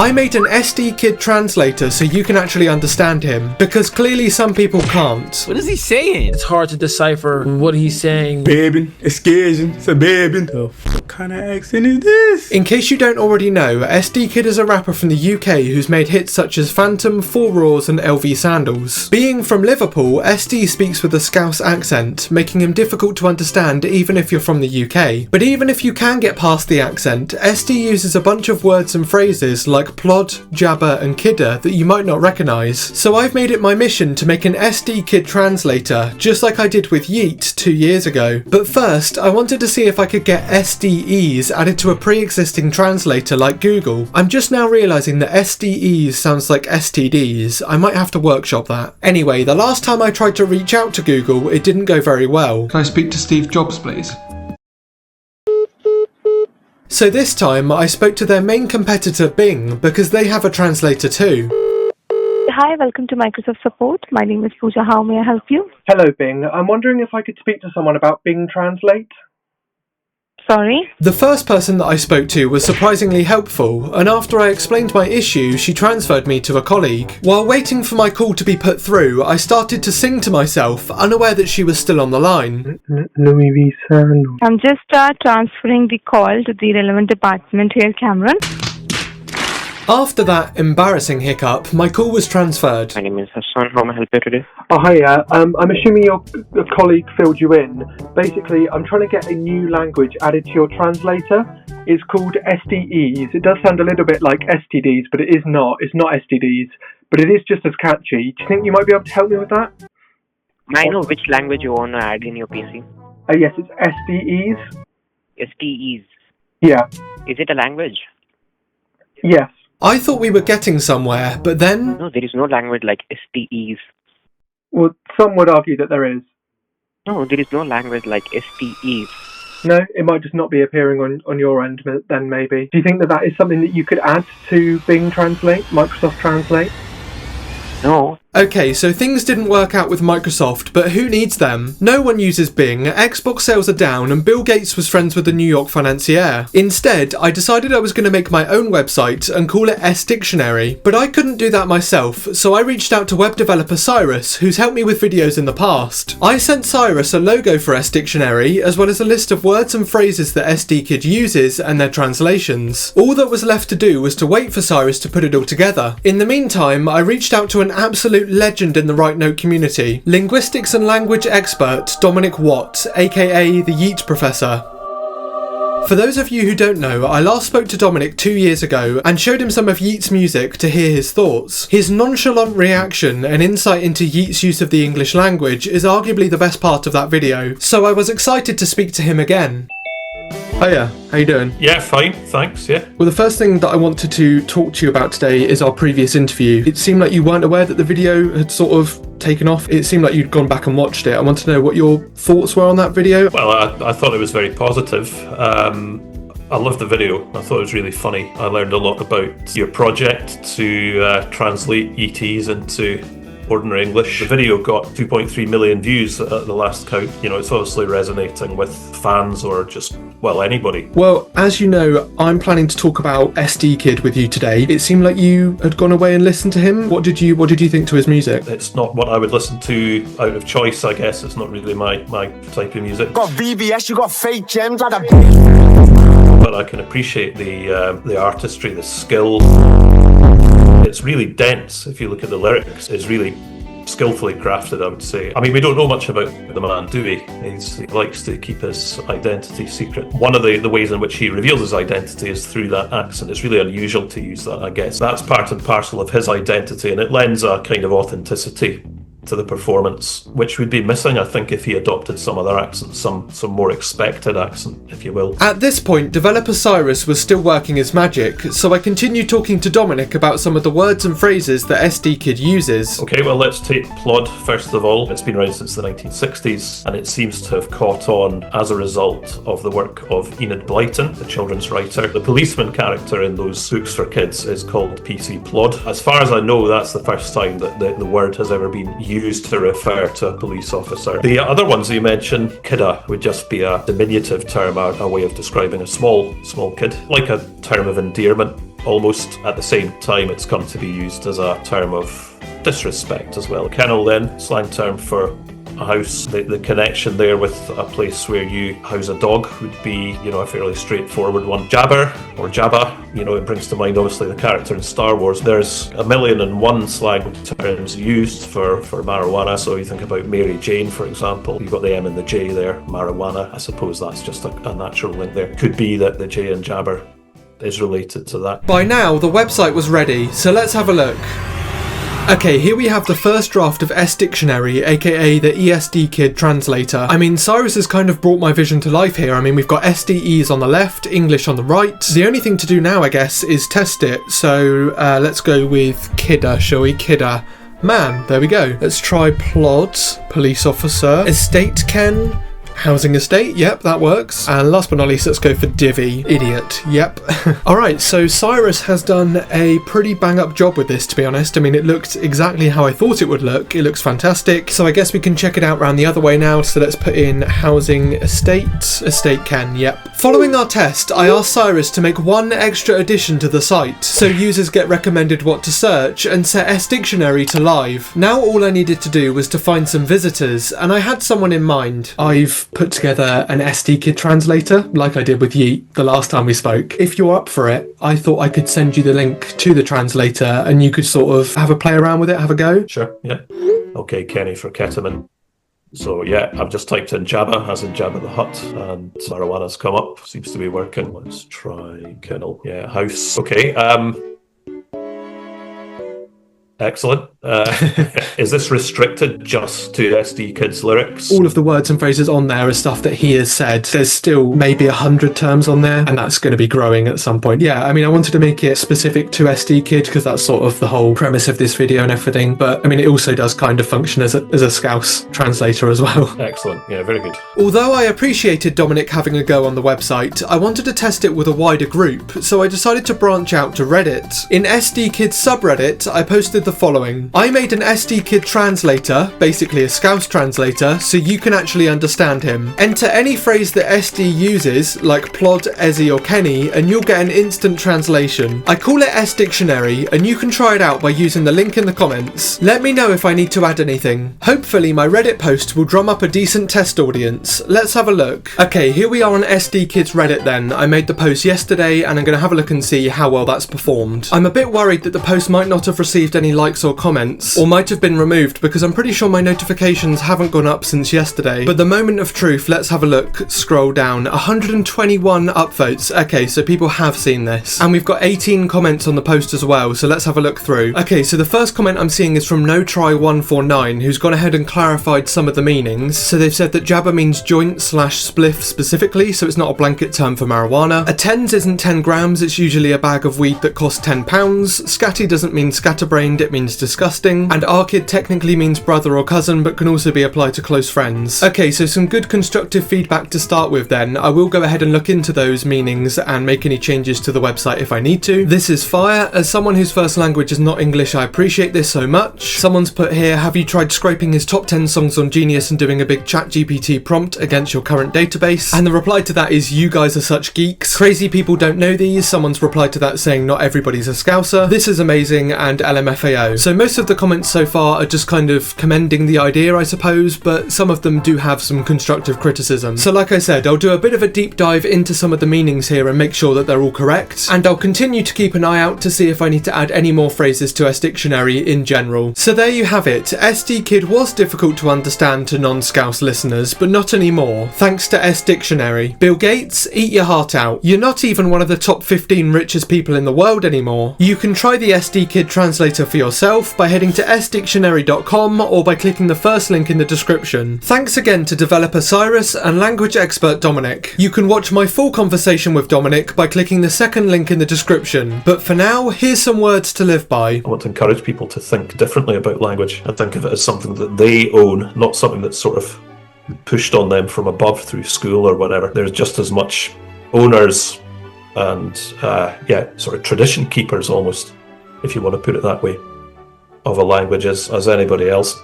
I made an EsDeeKid Translator so you can actually understand him, because clearly some people can't. What is he saying? It's hard to decipher what he's saying. Baby, excursion, it's a baby. What kind of accent is this? In case you don't already know, EsDeeKid is a rapper from the UK who's made hits such as Phantom, Four Roars and LV Sandals. Being from Liverpool, SD speaks with a scouse accent, making him difficult to understand even if you're from the UK. But even if you can get past the accent, SD uses a bunch of words and phrases like plod, jabba and kidda that you might not recognise. So I've made it my mission to make an EsDeeKid Translator, just like I did with Yeat 2 years ago. But first, I wanted to see if I could get SDEs added to a pre-existing translator like Google. I'm just now realising that SDEs sounds like STDs. I might have to workshop that. Anyway, the last time I tried to reach out to Google, it didn't go very well. Can I speak to Steve Jobs, please? So this time, I spoke to their main competitor Bing, because they have a translator too. Hi, welcome to Microsoft Support. My name is Pooja. How may I help you? Hello, Bing. I'm wondering if I could speak to someone about Bing Translate. Sorry? The first person that I spoke to was surprisingly helpful, and after I explained my issue, she transferred me to a colleague. While waiting for my call to be put through, I started to sing to myself, unaware that she was still on the line. Louis V. Sandals. I'm just transferring the call to the relevant department here, Cameron. After that embarrassing hiccup, my call was transferred. My name is Hassan. How may I help you today? Oh, hiya. I'm assuming your colleague filled you in. Basically, I'm trying to get a new language added to your translator. It's called SDEs. It does sound a little bit like STDs, but it is not. It's not STDs, but it is just as catchy. Do you think you might be able to help me with that? May I know which language you want to add in your PC? Yes, it's SDEs. STEs. Yeah. Is it a language? Yes. I thought we were getting somewhere, but then... No, there is no language like STEs. Well, some would argue that there is. No, there is no language like STEs. No, it might just not be appearing on your end then, maybe. Do you think that is something that you could add to Bing Translate, Microsoft Translate? No. Okay, so things didn't work out with Microsoft, but who needs them? No one uses Bing, Xbox sales are down, and Bill Gates was friends with the New York financier. Instead, I decided I was going to make my own website and call it EsDictionary, but I couldn't do that myself, so I reached out to web developer Cyrus, who's helped me with videos in the past. I sent Cyrus a logo for EsDictionary, as well as a list of words and phrases that EsDeeKid uses and their translations. All that was left to do was to wait for Cyrus to put it all together. In the meantime, I reached out to an absolute legend in the Right Note community, linguistics and language expert Dominic Watt, aka the Yeat Professor. For those of you who don't know, I last spoke to Dominic 2 years ago and showed him some of Yeat's music to hear his thoughts. His nonchalant reaction and insight into Yeat's use of the English language is arguably the best part of that video, so I was excited to speak to him again. Hiya, how you doing? Yeah, fine, thanks, yeah. Well, the first thing that I wanted to talk to you about today is our previous interview. It seemed like you weren't aware that the video had sort of taken off. It seemed like you'd gone back and watched it. I want to know what your thoughts were on that video. Well, I thought it was very positive. I loved the video. I thought it was really funny. I learned a lot about your project to translate ETs into ordinary English. The video got 2.3 million views at the last count. You know, it's obviously resonating with fans or just, well, anybody. Well, as you know, I'm planning to talk about EsDeeKid with you today. It seemed like you had gone away and listened to him. What did you think to his music? It's not what I would listen to out of choice, I guess. It's not really my type of music. Got VBS, you got fake gems, like a... But I can appreciate the artistry, the skill. It's really dense. If you look at the lyrics, it's really skillfully crafted, I would say. I mean, we don't know much about the man, do we? He likes to keep his identity secret. One of the ways in which he reveals his identity is through that accent. It's really unusual to use that, I guess. That's part and parcel of his identity, and it lends a kind of authenticity to the performance, which would be missing, I think, if he adopted some other accent, some more expected accent, if you will. At this point, developer Cyrus was still working his magic, so I continued talking to Dominic about some of the words and phrases that EsDeeKid uses. Okay, well, let's take plod first of all. It's been around since the 1960s, and it seems to have caught on as a result of the work of Enid Blyton, the children's writer. The policeman character in those books for kids is called PC Plod. As far as I know, that's the first time that the word has ever been used to refer to a police officer. The other ones that you mentioned, kidda, would just be a diminutive term, a way of describing a small kid, like a term of endearment. almost at the same time it's come to be used as a term of disrespect as well. Kennel then, slang term for a house. The connection there with a place where you house a dog would be, a fairly straightforward one. Jabber or jabba, it brings to mind obviously the character in Star Wars. There's 1,000,001 slang terms used for marijuana. So you think about Mary Jane, for example. You've got the M and the J there, marijuana. I suppose that's just a natural link there. Could be that the J in jabber is related to that. By now, the website was ready, so let's have a look. Okay, here we have the first draft of EsDictionary, aka the EsDeeKid Translator. I mean, Cyrus has kind of brought my vision to life here. I mean, we've got SDEs on the left, English on the right. The only thing to do now, I guess, is test it. So let's go with kidda, shall we? Kidda. Man, there we go. Let's try plod, police officer, estate ken, housing estate, yep, that works. And last but not least, let's go for divvy, idiot, yep. Alright, so Cyrus has done a pretty bang up job with this, to be honest. I mean, it looked exactly how I thought it would look. It looks fantastic. So I guess we can check it out round the other way now. So let's put in housing estate can, yep. Following our test, I asked Cyrus to make one extra addition to the site, so users get recommended what to search, and set EsDictionary to live. Now all I needed to do was to find some visitors, and I had someone in mind. I've put together an EsDeeKid Translator, like I did with Yeat the last time we spoke. If you're up for it, I thought I could send you the link to the translator, and you could sort of have a play around with it, have a go. Sure, yeah. Okay, Kenny for ketamine. So yeah, I've just typed in Jabba, as in Jabba the Hutt, and marijuana's come up. Seems to be working. Let's try kennel. Yeah, house. Okay. Excellent. Is this restricted just to EsDeeKid's lyrics? All of the words and phrases on there are stuff that he has said. There's still maybe 100 terms on there, and that's going to be growing at some point. Yeah, I mean, I wanted to make it specific to EsDeeKid because that's sort of the whole premise of this video and everything. But I mean, it also does kind of function as a scouse translator as well. Excellent. Yeah, very good. Although I appreciated Dominic having a go on the website, I wanted to test it with a wider group, so I decided to branch out to Reddit. In EsDeeKid's subreddit, I posted the following. I made an EsDeeKid translator, basically a scouse translator, so you can actually understand him. Enter any phrase that SD uses, like plod, Ezzy or Kenny, and you'll get an instant translation. I call it EsDictionary, and you can try it out by using the link in the comments. Let me know if I need to add anything. Hopefully my Reddit post will drum up a decent test audience. Let's have a look. Okay, here we are on EsDeeKid's Reddit then. I made the post yesterday, and I'm going to have a look and see how well that's performed. I'm a bit worried that the post might not have received any likes or comments, or might have been removed because I'm pretty sure my notifications haven't gone up since yesterday. But the moment of truth, let's have a look. Scroll down. 121 upvotes. Okay, so people have seen this. And we've got 18 comments on the post as well, so let's have a look through. Okay, so the first comment I'm seeing is from NoTry149, who's gone ahead and clarified some of the meanings. So they've said that jabba means joint / spliff specifically, so it's not a blanket term for marijuana. A tens isn't 10 grams, it's usually a bag of weed that costs £10. Scatty doesn't mean scatterbrained, it means disgusting. And Arkid technically means brother or cousin, but can also be applied to close friends. Okay, so some good constructive feedback to start with then. I will go ahead and look into those meanings and make any changes to the website if I need to. This is fire. As someone whose first language is not English, I appreciate this so much. Someone's put here, have you tried scraping his top 10 songs on Genius and doing a big ChatGPT prompt against your current database? And the reply to that is, you guys are such geeks. Crazy people don't know these. Someone's replied to that saying, not everybody's a scouser. This is amazing, and LMFAO. So most of the comments so far are just kind of commending the idea, I suppose, but some of them do have some constructive criticism. So like I said, I'll do a bit of a deep dive into some of the meanings here and make sure that they're all correct, and I'll continue to keep an eye out to see if I need to add any more phrases to EsDictionary in general. So there you have it. EsDeeKid was difficult to understand to non-Scouse listeners, but not anymore, thanks to EsDictionary. Bill Gates, eat your heart out. You're not even one of the top 15 richest people in the world anymore. You can try the EsDeeKid Translator for yourself by heading to esdictionary.com or by clicking the first link in the description. Thanks again to developer Cyrus and language expert Dominic. You can watch my full conversation with Dominic by clicking the second link in the description. But for now, here's some words to live by. I want to encourage people to think differently about language and think of it as something that they own, not something that's sort of pushed on them from above through school or whatever. There's just as much owners and sort of tradition keepers almost, if you want to put it that way, of a language as anybody else.